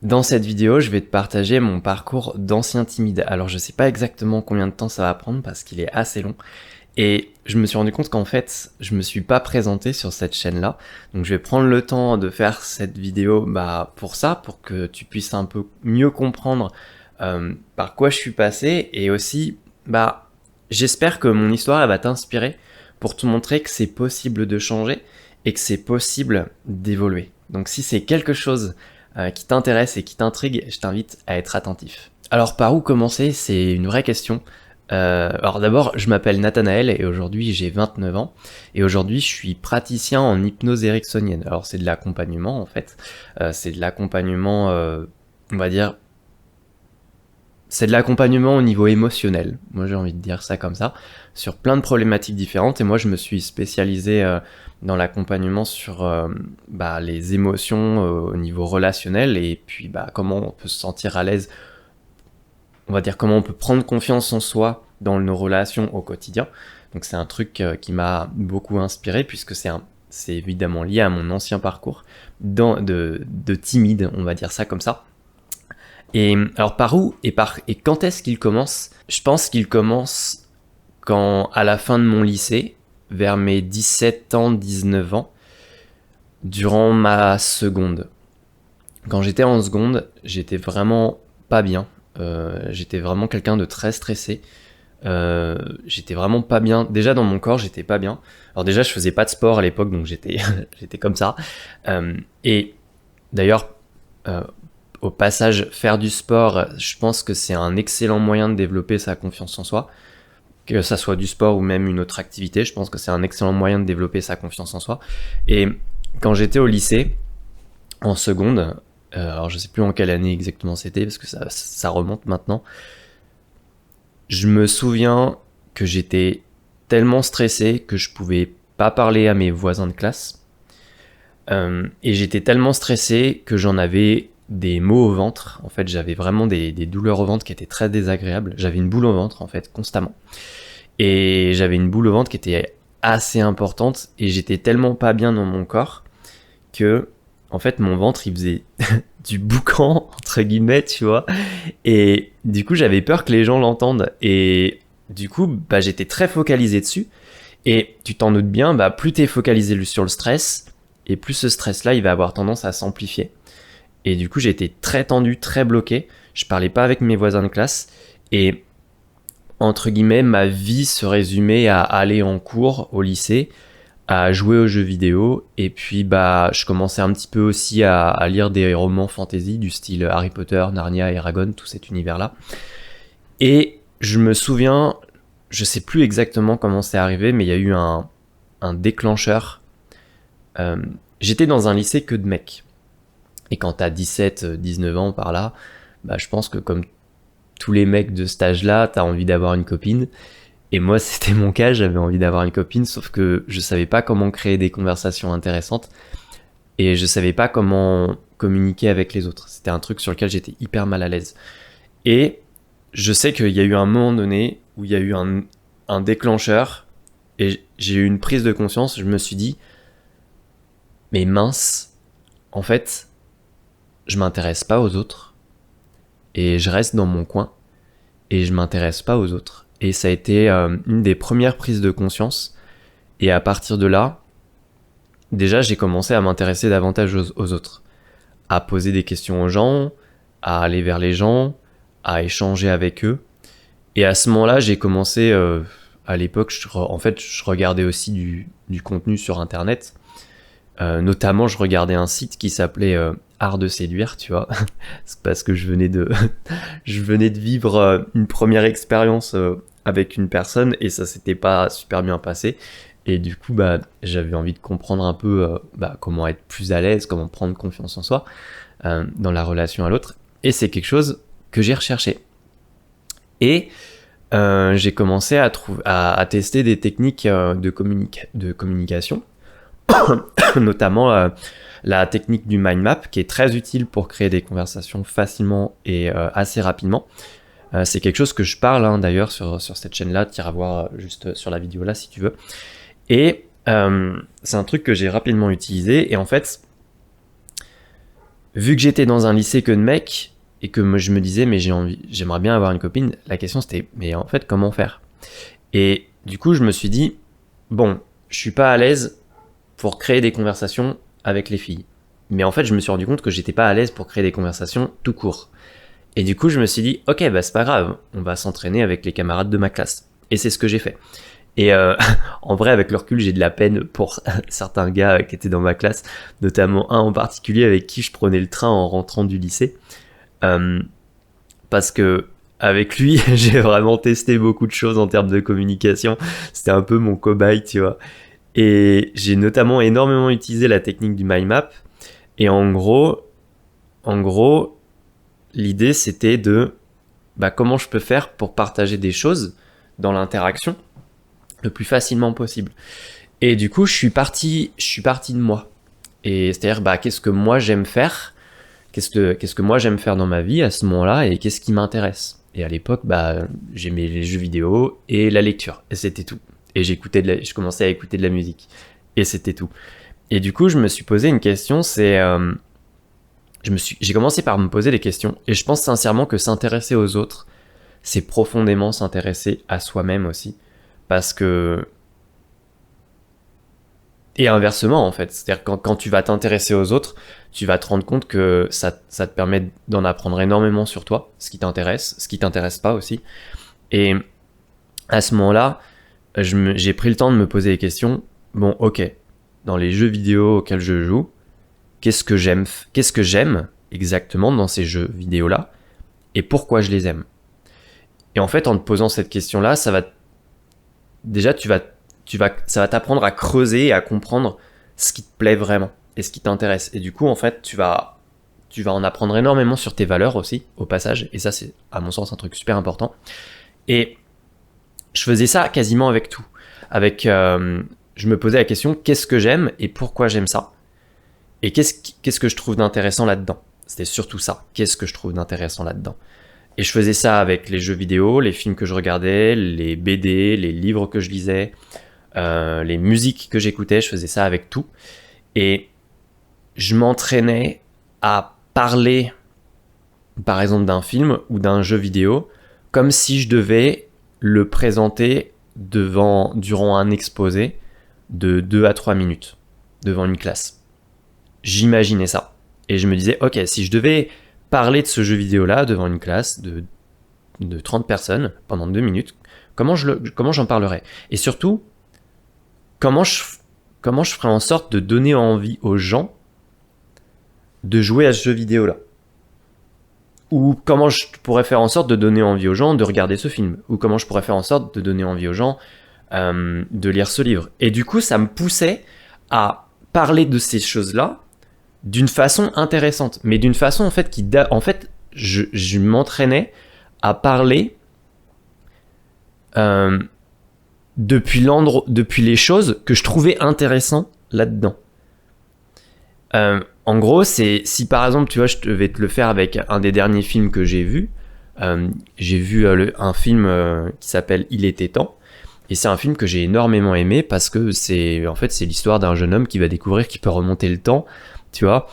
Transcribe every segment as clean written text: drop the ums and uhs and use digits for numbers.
Dans cette vidéo, je vais te partager mon parcours d'ancien timide. Alors je sais pas exactement combien de temps ça va prendre parce qu'il est assez long. Et je me suis rendu compte qu'en fait, je me suis pas présenté sur cette chaîne-là. Donc je vais prendre le temps de faire cette vidéo pour ça, pour que tu puisses un peu mieux comprendre par quoi je suis passé. Et aussi, j'espère que mon histoire elle va t'inspirer pour te montrer que c'est possible de changer et que c'est possible d'évoluer. Donc si c'est quelque chose qui t'intéresse et qui t'intrigue, je t'invite à être attentif. Alors par où commencer? C'est une vraie question. Alors d'abord, je m'appelle Nathanaël et aujourd'hui j'ai 29 ans et aujourd'hui je suis praticien en hypnose ericksonienne. Alors c'est de l'accompagnement en fait, c'est de l'accompagnement, on va dire, c'est de l'accompagnement au niveau émotionnel. Moi j'ai envie de dire ça comme ça, sur plein de problématiques différentes et moi je me suis spécialisé dans l'accompagnement sur les émotions au niveau relationnel et puis comment on peut se sentir à l'aise, on va dire comment on peut prendre confiance en soi dans nos relations au quotidien. Donc c'est un truc qui m'a beaucoup inspiré puisque c'est évidemment lié à mon ancien parcours de timide, on va dire ça comme ça. Et alors par où et quand est-ce qu'il commence? Je pense qu'il commence quand, à la fin de mon lycée, vers mes 17 ans, 19 ans, durant ma seconde. Quand j'étais en seconde, j'étais vraiment pas bien. J'étais vraiment quelqu'un de très stressé. J'étais vraiment pas bien. Déjà dans mon corps, j'étais pas bien. Alors déjà, je faisais pas de sport à l'époque, donc j'étais j'étais comme ça. Et d'ailleurs, au passage, faire du sport, je pense que c'est un excellent moyen de développer sa confiance en soi. Que ça soit du sport ou même une autre activité, je pense que c'est un excellent moyen de développer sa confiance en soi. Et quand j'étais au lycée, en seconde, alors je sais plus en quelle année exactement c'était, parce que ça remonte maintenant, je me souviens que j'étais tellement stressé que je pouvais pas parler à mes voisins de classe. Et j'étais tellement stressé que j'en avais des maux au ventre. En fait, j'avais vraiment des douleurs au ventre qui étaient très désagréables. J'avais une boule au ventre, en fait, constamment. Et j'avais une boule au ventre qui était assez importante. Et j'étais tellement pas bien dans mon corps que, en fait, mon ventre, il faisait du boucan, entre guillemets, tu vois. Et du coup, j'avais peur que les gens l'entendent. Et du coup, j'étais très focalisé dessus. Et tu t'en doutes bien, plus t'es focalisé sur le stress, et plus ce stress-là, il va avoir tendance à s'amplifier. Et du coup, j'étais très tendu, très bloqué. Je parlais pas avec mes voisins de classe. Et entre guillemets, ma vie se résumait à aller en cours au lycée, à jouer aux jeux vidéo. Et puis, je commençais un petit peu aussi à lire des romans fantasy du style Harry Potter, Narnia, Eragon, tout cet univers-là. Et je me souviens, je sais plus exactement comment c'est arrivé, mais il y a eu un déclencheur. J'étais dans un lycée que de mecs. Et quand t'as 17, 19 ans par là, je pense que comme tous les mecs de cet âge-là, t'as envie d'avoir une copine. Et moi, c'était mon cas, j'avais envie d'avoir une copine, sauf que je savais pas comment créer des conversations intéressantes. Et je savais pas comment communiquer avec les autres. C'était un truc sur lequel j'étais hyper mal à l'aise. Et je sais qu'il y a eu un moment donné où il y a eu un déclencheur et j'ai eu une prise de conscience. Je me suis dit, mais mince, en fait, je m'intéresse pas aux autres et je reste dans mon coin et je m'intéresse pas aux autres. Et ça a été une des premières prises de conscience. Et à partir de là, déjà, j'ai commencé à m'intéresser davantage aux autres, à poser des questions aux gens, à aller vers les gens, à échanger avec eux. Et à ce moment-là, j'ai commencé, à l'époque, je regardais aussi du contenu sur Internet. Notamment, je regardais un site qui s'appelait Art de séduire, tu vois. C'est parce que je venais de vivre une première expérience avec une personne et ça s'était pas super bien passé. Et du coup, j'avais envie de comprendre un peu comment être plus à l'aise, comment prendre confiance en soi dans la relation à l'autre. Et c'est quelque chose que j'ai recherché. Et j'ai commencé à tester des techniques de communication, notamment la technique du mind map, qui est très utile pour créer des conversations facilement et assez rapidement. C'est quelque chose que je parle d'ailleurs sur cette chaîne-là, tu iras voir juste sur la vidéo là si tu veux. Et c'est un truc que j'ai rapidement utilisé et en fait, vu que j'étais dans un lycée que de mecs, et que je me disais, mais j'aimerais bien avoir une copine, la question c'était, mais en fait, comment faire? Et du coup, je me suis dit, bon, je suis pas à l'aise pour créer des conversations avec les filles. Mais en fait, je me suis rendu compte que j'étais pas à l'aise pour créer des conversations tout court. Et du coup, je me suis dit, ok, bah c'est pas grave, on va s'entraîner avec les camarades de ma classe. Et c'est ce que j'ai fait. Et en vrai, avec le recul, j'ai de la peine pour certains gars qui étaient dans ma classe, notamment un en particulier avec qui je prenais le train en rentrant du lycée. Parce que avec lui, j'ai vraiment testé beaucoup de choses en termes de communication. C'était un peu mon cobaye, tu vois. Et j'ai notamment énormément utilisé la technique du mind map. Et en gros, l'idée c'était de comment je peux faire pour partager des choses dans l'interaction le plus facilement possible. Et du coup, je suis parti de moi. Et c'est-à-dire, qu'est-ce que moi j'aime faire? Qu'est-ce que moi j'aime faire dans ma vie à ce moment-là et qu'est-ce qui m'intéresse? Et à l'époque, j'aimais les jeux vidéo et la lecture. Et c'était tout. Et je commençais à écouter de la musique. Et c'était tout. Et du coup, je me suis posé une question, j'ai commencé par me poser des questions. Et je pense sincèrement que s'intéresser aux autres, c'est profondément s'intéresser à soi-même aussi. Parce que... Et inversement, en fait. C'est-à-dire quand tu vas t'intéresser aux autres, tu vas te rendre compte que ça te permet d'en apprendre énormément sur toi, ce qui t'intéresse pas aussi. Et à ce moment-là, j'ai pris le temps de me poser les questions. Bon, ok, dans les jeux vidéo auxquels je joue, qu'est-ce que j'aime exactement dans ces jeux vidéo-là et pourquoi je les aime? Et en fait, en te posant cette question-là, ça va t'apprendre à creuser et à comprendre ce qui te plaît vraiment et ce qui t'intéresse. Et du coup, en fait, tu vas en apprendre énormément sur tes valeurs aussi, au passage. Et ça, c'est, à mon sens, un truc super important. Et je faisais ça quasiment avec tout. Je me posais la question, qu'est-ce que j'aime et pourquoi j'aime ça? Et qu'est-ce que je trouve d'intéressant là-dedans? C'était surtout ça. Qu'est-ce que je trouve d'intéressant là-dedans? Et je faisais ça avec les jeux vidéo, les films que je regardais, les BD, les livres que je lisais, les musiques que j'écoutais. Je faisais ça avec tout. Et je m'entraînais à parler, par exemple, d'un film ou d'un jeu vidéo, comme si je devais le présenter durant un exposé de 2 à 3 minutes devant une classe. J'imaginais ça. Et je me disais, ok, si je devais parler de ce jeu vidéo-là devant une classe de 30 personnes pendant 2 minutes, comment j'en parlerais? Et surtout, comment je ferais en sorte de donner envie aux gens de jouer à ce jeu vidéo-là? Ou comment je pourrais faire en sorte de donner envie aux gens de regarder ce film? Ou comment je pourrais faire en sorte de donner envie aux gens de lire ce livre? Et du coup, ça me poussait à parler de ces choses-là d'une façon intéressante, mais d'une façon en fait je m'entraînais à parler depuis les choses que je trouvais intéressantes là-dedans. En gros, c'est si par exemple, tu vois, je vais te le faire avec un des derniers films que j'ai vu. J'ai vu un film qui s'appelle Il était temps. Et c'est un film que j'ai énormément aimé parce que c'est l'histoire d'un jeune homme qui va découvrir qu'il peut remonter le temps, tu vois,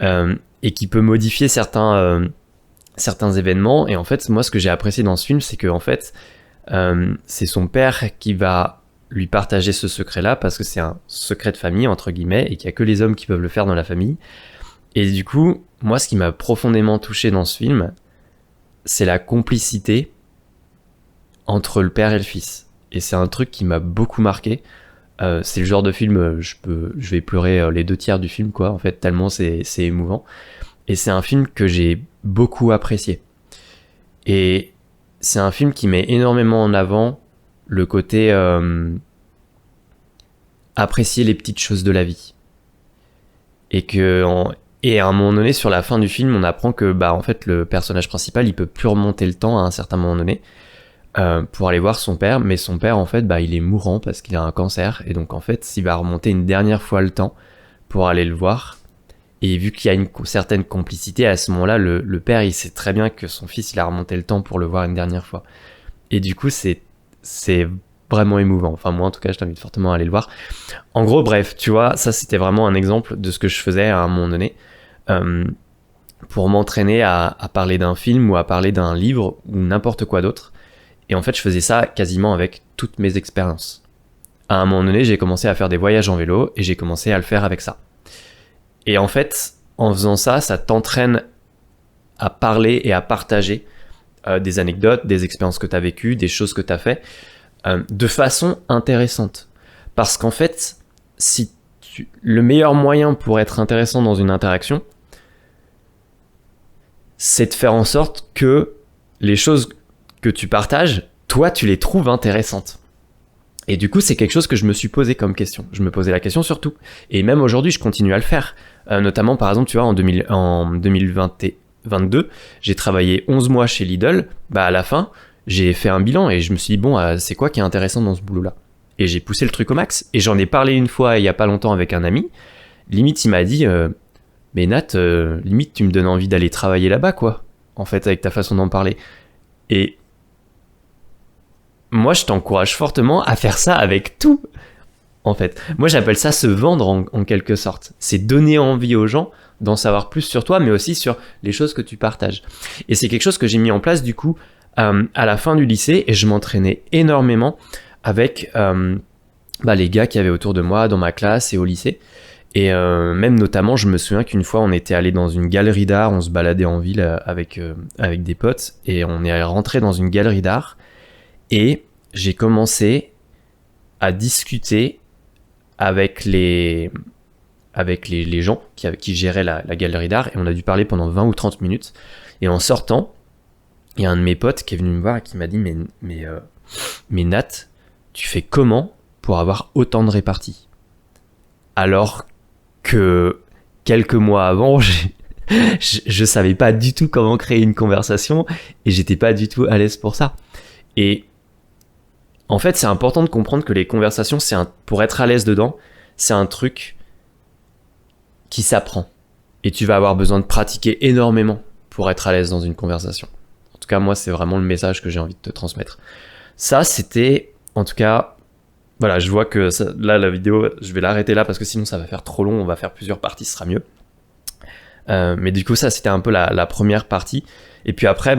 et qui peut modifier certains événements. Et en fait, moi, ce que j'ai apprécié dans ce film, c'est que en fait, c'est son père qui va lui partager ce secret-là parce que c'est un secret de famille, entre guillemets, et qu'il n'y a que les hommes qui peuvent le faire dans la famille. Et du coup, moi, ce qui m'a profondément touché dans ce film, c'est la complicité entre le père et le fils. Et c'est un truc qui m'a beaucoup marqué. C'est le genre de film, je vais pleurer les 2 tiers du film, quoi, en fait, tellement c'est émouvant. Et c'est un film que j'ai beaucoup apprécié. Et c'est un film qui met énormément en avant le côté apprécier les petites choses de la vie. Et à un moment donné, sur la fin du film, on apprend que en fait, le personnage principal, il peut plus remonter le temps à un certain moment donné pour aller voir son père, mais son père, en fait, il est mourant parce qu'il a un cancer, et donc en fait, il va remonter une dernière fois le temps pour aller le voir. Et vu qu'il y a une certaine complicité, à ce moment-là, le père, il sait très bien que son fils, il a remonté le temps pour le voir une dernière fois. Et du coup, c'est vraiment émouvant. Enfin, moi, en tout cas, je t'invite fortement à aller le voir. En gros, bref, tu vois, ça, c'était vraiment un exemple de ce que je faisais à un moment donné. pour m'entraîner à parler d'un film ou à parler d'un livre ou n'importe quoi d'autre. Et en fait, je faisais ça quasiment avec toutes mes expériences. À un moment donné, j'ai commencé à faire des voyages en vélo et j'ai commencé à le faire avec ça. Et en fait, en faisant ça, ça t'entraîne à parler et à partager des anecdotes, des expériences que tu as vécues, des choses que tu as fait, de façon intéressante. Parce qu'en fait, le meilleur moyen pour être intéressant dans une interaction, c'est de faire en sorte que les choses que tu partages, toi, tu les trouves intéressantes. Et du coup, c'est quelque chose que je me suis posé comme question. Je me posais la question surtout. Et même aujourd'hui, je continue à le faire. Notamment, par exemple, tu vois, en 2022, j'ai travaillé 11 mois chez Lidl. Bah, à la fin, j'ai fait un bilan et je me suis dit, bon, c'est quoi qui est intéressant dans ce boulot-là? Et j'ai poussé le truc au max. Et j'en ai parlé une fois, il y a pas longtemps, avec un ami. Limite, il m'a dit, mais Nat, limite, tu me donnes envie d'aller travailler là-bas, quoi. En fait, avec ta façon d'en parler. Et moi, je t'encourage fortement à faire ça avec tout, en fait. Moi, j'appelle ça se vendre en quelque sorte. C'est donner envie aux gens d'en savoir plus sur toi, mais aussi sur les choses que tu partages. Et c'est quelque chose que j'ai mis en place, du coup, à la fin du lycée, et je m'entraînais énormément avec les gars qui avaient autour de moi, dans ma classe et au lycée. Et même notamment, je me souviens qu'une fois, on était allé dans une galerie d'art, on se baladait en ville avec des potes, et on est rentré dans une galerie d'art, et j'ai commencé à discuter avec les gens qui géraient la galerie d'art, et on a dû parler pendant 20 ou 30 minutes. Et en sortant, il y a un de mes potes qui est venu me voir et qui m'a dit mais Nat, tu fais comment pour avoir autant de réparties? Alors que quelques mois avant, je savais pas du tout comment créer une conversation et j'étais pas du tout à l'aise pour ça. Et en fait, c'est important de comprendre que les conversations, pour être à l'aise dedans, c'est un truc qui s'apprend. Et tu vas avoir besoin de pratiquer énormément pour être à l'aise dans une conversation. En tout cas, moi, c'est vraiment le message que j'ai envie de te transmettre. Ça, c'était, en tout cas, voilà, je vois que là, la vidéo, je vais l'arrêter là parce que sinon, ça va faire trop long. On va faire plusieurs parties, ce sera mieux. Mais du coup, ça, c'était un peu la première partie. Et puis après,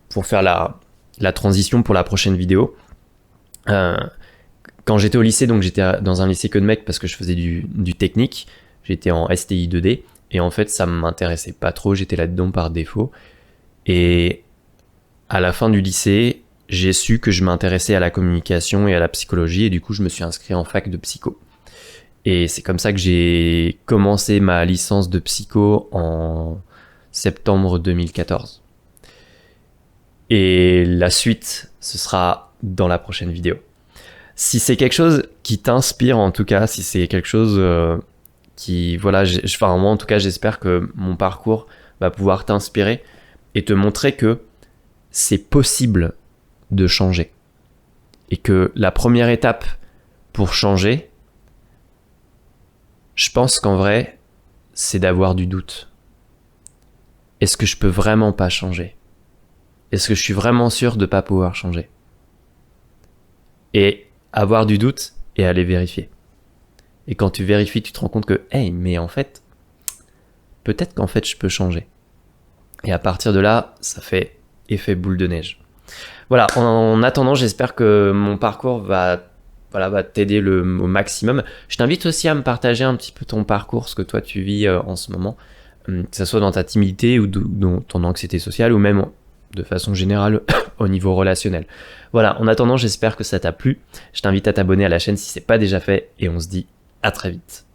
pour faire la transition pour la prochaine vidéo, quand j'étais au lycée, donc j'étais dans un lycée que de mecs parce que je faisais du technique, j'étais en STI 2D et en fait ça m'intéressait pas trop, j'étais là-dedans par défaut. Et à la fin du lycée, j'ai su que je m'intéressais à la communication et à la psychologie et du coup je me suis inscrit en fac de psycho. Et c'est comme ça que j'ai commencé ma licence de psycho en septembre 2014. Et la suite, ce sera dans la prochaine vidéo. Si c'est quelque chose qui t'inspire, en tout cas, si c'est quelque chose qui, voilà, moi en tout cas, j'espère que mon parcours va pouvoir t'inspirer et te montrer que c'est possible de changer. Et que la première étape pour changer, je pense qu'en vrai, c'est d'avoir du doute. Est-ce que je peux vraiment pas changer? Est-ce que je suis vraiment sûr de pas pouvoir changer? Et avoir du doute et aller vérifier. Et quand tu vérifies, tu te rends compte que, hey, mais en fait, peut-être qu'en fait, je peux changer. Et à partir de là, ça fait effet boule de neige. Voilà, en attendant, j'espère que mon parcours va t'aider au maximum. Je t'invite aussi à me partager un petit peu ton parcours, ce que toi tu vis en ce moment, que ce soit dans ta timidité ou dans ton anxiété sociale ou même de façon générale au niveau relationnel. Voilà, en attendant, j'espère que ça t'a plu. Je t'invite à t'abonner à la chaîne si c'est pas déjà fait et on se dit à très vite.